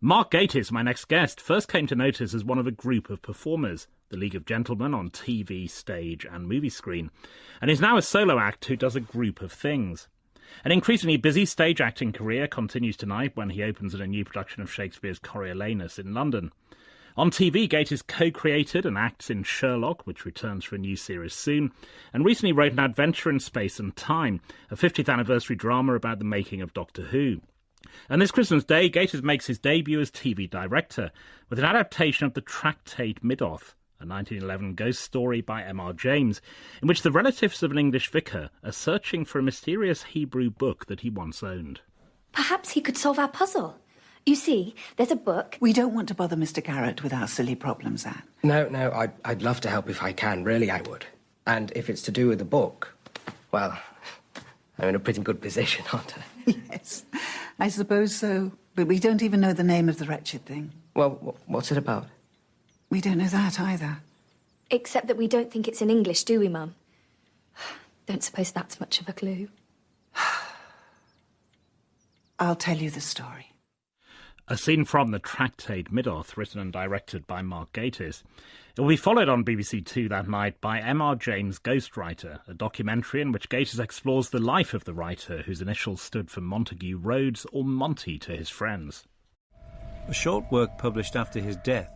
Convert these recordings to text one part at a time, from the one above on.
Mark Gatiss, my next guest, first came to notice as one of a group of performers, the League of Gentlemen on TV, stage and movie screen, and is now a solo act who does a group of things. An increasingly busy stage acting career continues tonight when he opens in a new production of Shakespeare's Coriolanus in London. On TV, Gatiss co-created and acts in Sherlock, which returns for a new series soon, and recently wrote An Adventure in Space and Time, a 50th anniversary drama about the making of Doctor Who. And this Christmas Day, Gatiss makes his debut as TV director with an adaptation of the Tractate Middoth, a 1911 ghost story by M.R. James, in which the relatives of an English vicar are searching for a mysterious Hebrew book that he once owned. Perhaps he could solve our puzzle. You see, there's a book. We don't want to bother Mr. Garrett with our silly problems, Anne. No, I'd love to help if I can, really I would. And if it's to do with the book, well, I'm in a pretty good position, aren't I? Yes, I suppose so. But we don't even know the name of the wretched thing. Well, what's it about? We don't know that either. Except that we don't think it's in English, do we, Mum? Don't suppose that's much of a clue. I'll tell you the story. A scene from the Tractate Middoth, written and directed by Mark Gatiss. It will be followed on BBC Two that night by M.R. James' Ghostwriter, a documentary in which Gatiss explores the life of the writer whose initials stood for Montague Rhodes or Monty to his friends. A short work published after his death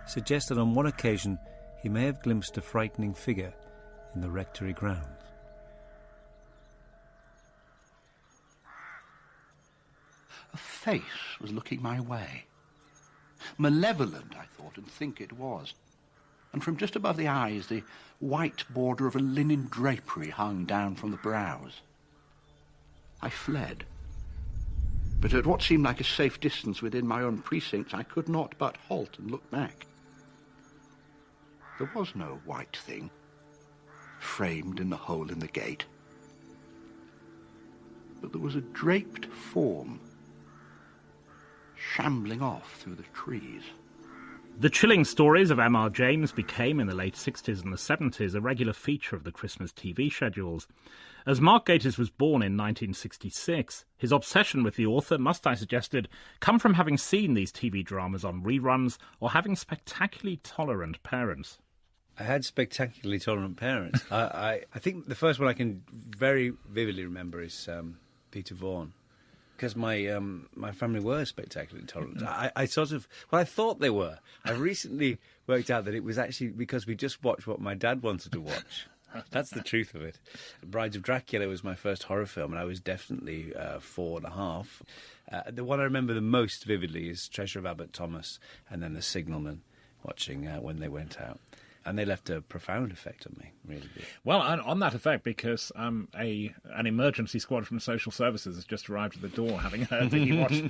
suggests that on one occasion he may have glimpsed a frightening figure in the rectory grounds. A face was looking my way. Malevolent, I thought, and think it was. And from just above the eyes, the white border of a linen drapery hung down from the brows. I fled. But at what seemed like a safe distance within my own precincts, I could not but halt and look back. There was no white thing, framed in the hole in the gate. But there was a draped form, shambling off through the trees. The chilling stories of M.R. James became, in the late 60s and the 70s, a regular feature of the Christmas TV schedules. As Mark Gatiss was born in 1966, his obsession with the author must, I suggested, come from having seen these TV dramas on reruns or having spectacularly tolerant parents. I had spectacularly tolerant parents. I think the first one I can very vividly remember is Peter Vaughan. Because my family were spectacularly tolerant. I thought they were. I recently worked out that it was actually because we just watched what my dad wanted to watch. That's the truth of it. Brides of Dracula was my first horror film, and I was definitely 4.5. The one I remember the most vividly is Treasure of Abbot Thomas, and then The Signalman, watching when they went out. And they left a profound effect on me, really did. Well, on that effect, because an emergency squad from social services has just arrived at the door, having heard that you watched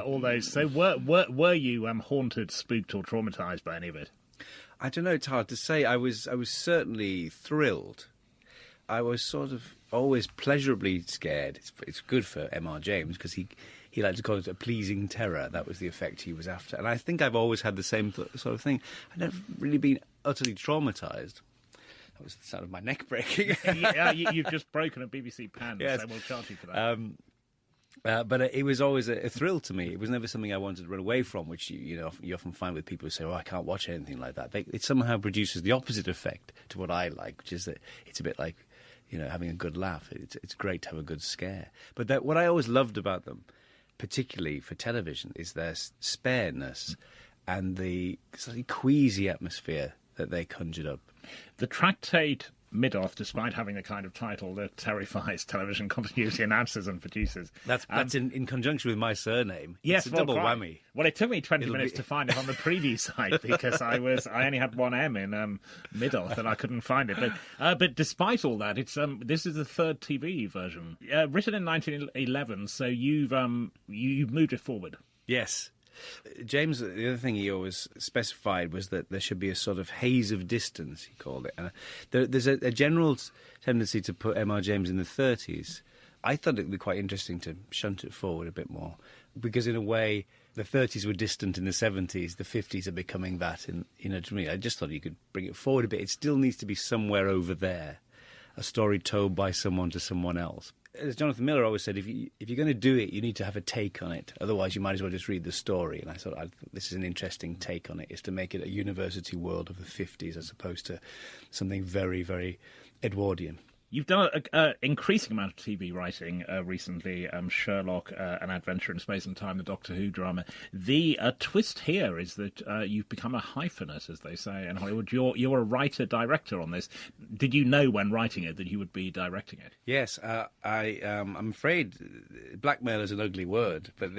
all those. So were you haunted, spooked, or traumatised by any of it? I don't know. It's hard to say. I was certainly thrilled. I was sort of always pleasurably scared. It's good for M.R. James because he liked to call it a pleasing terror. That was the effect he was after. And I think I've always had the same sort of thing. I've never really been utterly traumatised. That was the sound of my neck breaking. Yeah, you've just broken a BBC pan, yes. So we'll charge you for that. But it was always a thrill to me. It was never something I wanted to run away from, which you often find with people who say, "Oh, I can't watch anything like that." It somehow produces the opposite effect to what I like, which is that it's a bit like, having a good laugh. It's great to have a good scare. But what I always loved about them, particularly for television, is their spareness and the slightly queasy atmosphere that they conjured up. The Tractate Middoth, despite having the kind of title that terrifies television continuity announcers and producers. That's in conjunction with my surname. Yes, it's a double whammy. Well, it took me 20 minutes to find it on the preview site because I only had one M in Middoth and I couldn't find it. But despite all that, it's this is the third TV version, written in 1911. So you've moved it forward. Yes. James, the other thing he always specified was that there should be a sort of haze of distance, he called it. And there's a general tendency to put M.R. James in the 30s. I thought it would be quite interesting to shunt it forward a bit more, because in a way the 30s were distant in the 70s, the 50s are becoming that. To me, I just thought you could bring it forward a bit. It still needs to be somewhere over there, a story told by someone to someone else. as Jonathan Miller always said, if you're going to do it, you need to have a take on it. Otherwise, you might as well just read the story. And I thought this is an interesting take on it, is to make it a university world of the 50s as opposed to something very, very Edwardian. You've done an increasing amount of TV writing recently, Sherlock, An Adventure in Space and Time, the Doctor Who drama. The twist here is that you've become a hyphenate, as they say in Hollywood. You're a writer-director on this. Did you know when writing it that you would be directing it? Yes, I'm afraid blackmail is an ugly word, but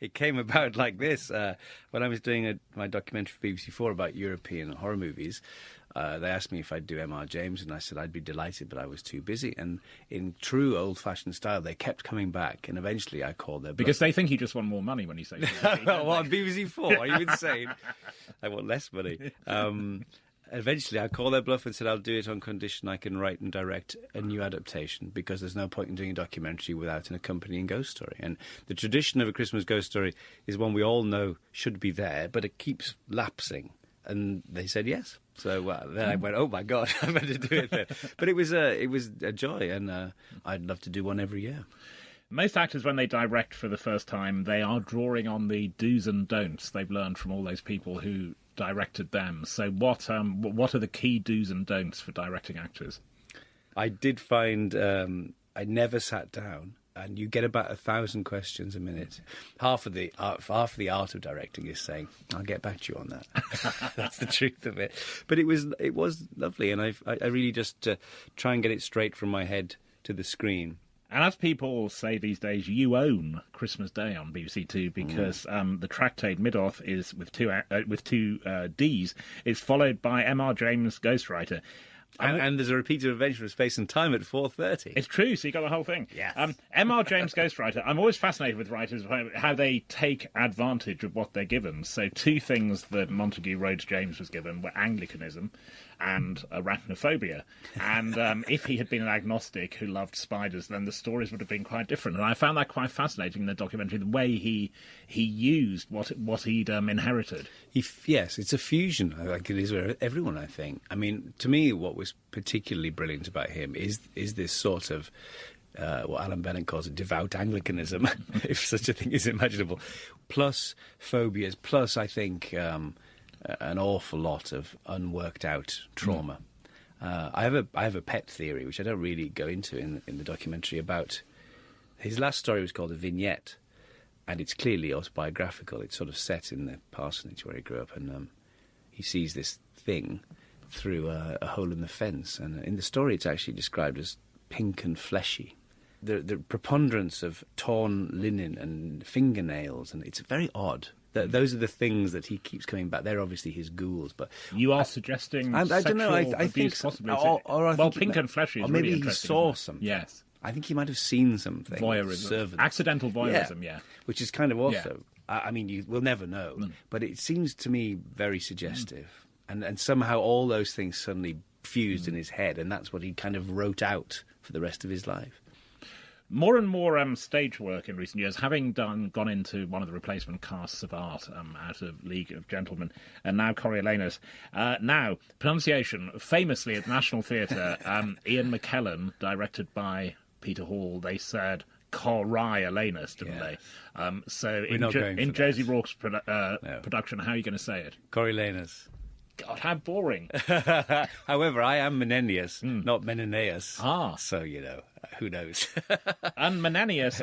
it came about like this. When I was doing my documentary for BBC4 about European horror movies, they asked me if I'd do M.R. James, and I said I'd be delighted, but I was too busy. And in true old-fashioned style, they kept coming back, and eventually I called their bluff. Because they think you just want more money when you say BBC. Well, on BBC4, are you insane? I want less money. Eventually I called their bluff and said I'll do it on condition I can write and direct a new adaptation, because there's no point in doing a documentary without an accompanying ghost story. And the tradition of A Christmas Ghost Story is one we all know should be there, but it keeps lapsing. And they said yes. So then I went, oh my God, I better do it then. But it was a joy, and I'd love to do one every year. Most actors, when they direct for the first time, they are drawing on the do's and don'ts they've learned from all those people who directed them. So what are the key do's and don'ts for directing actors? I did find I never sat down. And you get about 1,000 questions a minute. Half of the art of directing is saying, "I'll get back to you on that." That's the truth of it. But it was lovely, and I really just try and get it straight from my head to the screen. And as people say these days, you own Christmas Day on BBC Two, because the Tractate Middoth is with two D's. Is followed by M.R. James' Ghostwriter. And there's a repeated Adventure of Space and Time at 4:30. It's true, so you got the whole thing. Yes. M.R. James Ghostwriter. I'm always fascinated with writers, how they take advantage of what they're given. So two things that Montague Rhodes James was given were Anglicanism and arachnophobia. And if he had been an agnostic who loved spiders, then the stories would have been quite different. And I found that quite fascinating in the documentary, the way he used what he'd inherited. Yes, it's a fusion, like it is with everyone, I think. I mean, to me, what was particularly brilliant about him is this sort of what Alan Bennett calls a devout Anglicanism, if such a thing is imaginable, plus phobias, plus I think an awful lot of unworked out trauma. I have a pet theory, which I don't really go into in the documentary, about his last story was called A Vignette, and it's clearly autobiographical. It's sort of set in the parsonage where he grew up, and he sees this thing through a hole in the fence, and in the story it's actually described as pink and fleshy. The preponderance of torn linen and fingernails, and it's very odd. Those are the things that he keeps coming back. They're obviously his ghouls, but you are suggesting I don't know. I think possibly. Or I well, think pink and fleshy is or maybe really he interesting, saw something. Yes, I think he might have seen something. Voyeurism, accidental voyeurism, yeah. Which is kind of also. Yeah. I mean, you will never know, but it seems to me very suggestive, and somehow all those things suddenly fused in his head, and that's what he kind of wrote out for the rest of his life. More and more stage work in recent years, having gone into one of the replacement casts of art out of League of Gentlemen, and now Coriolanus. Now, pronunciation, famously at the National Theatre, Ian McKellen, directed by Peter Hall, they said Coriolanus, didn't they? So in Josie Rourke's production, how are you going to say it? Coriolanus. God, how boring. However, I am Menenius, not Menenius. Ah. So, who knows? And Menenius,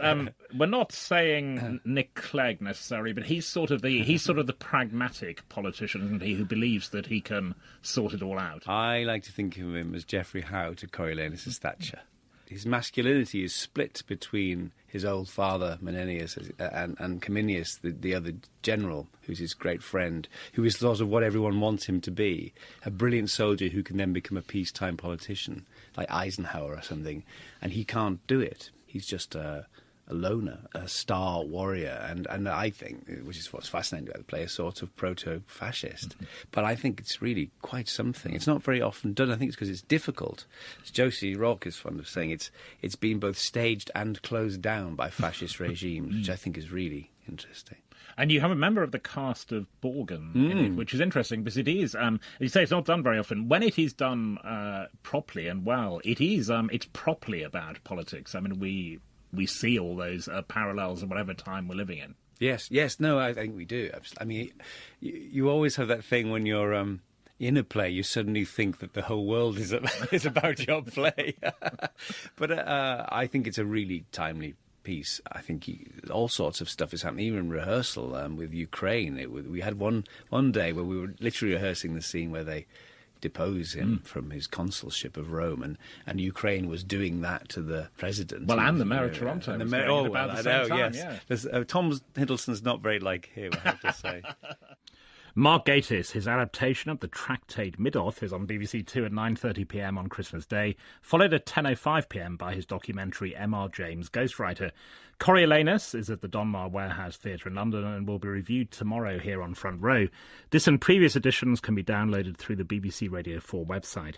we're not saying Nick Clegg necessarily, but he's sort of the pragmatic politician, isn't he, who believes that he can sort it all out. I like to think of him as Geoffrey Howe to Coriolanus' Thatcher. His masculinity is split between his old father, Menenius, and Cominius, the other general, who's his great friend, who is sort of what everyone wants him to be, a brilliant soldier who can then become a peacetime politician, like Eisenhower or something, and he can't do it. He's just a loner, a star warrior, and I think, which is what's fascinating about the play, a sort of proto-fascist. Mm-hmm. But I think it's really quite something. It's not very often done. I think it's because it's difficult. As Josie Rourke is fond of saying, it's been both staged and closed down by fascist regimes, which I think is really interesting. And you have a member of the cast of Borgen in it, which is interesting because it is, as you say, it's not done very often. When it is done properly and well, it's properly about politics. I mean, we see all those parallels in whatever time we're living in. Yes, no, I think we do. I mean, you always have that thing when you're in a play, you suddenly think that the whole world is about your play. But I think it's a really timely piece. I think all sorts of stuff is happening, even rehearsal with Ukraine. We had one day where we were literally rehearsing the scene where they depose him from his consulship of Rome, and Ukraine was doing that to the president. Well, and the mayor of Toronto. And was the mayor, doing it about the same time, yes. Tom Hiddleston's not very like him, I have to say. Mark Gatiss, his adaptation of the Tractate Middoth is on BBC Two at 9:30pm on Christmas Day, followed at 10:05pm by his documentary M.R. James Ghostwriter. Coriolanus is at the Donmar Warehouse Theatre in London and will be reviewed tomorrow here on Front Row. This and previous editions can be downloaded through the BBC Radio 4 website.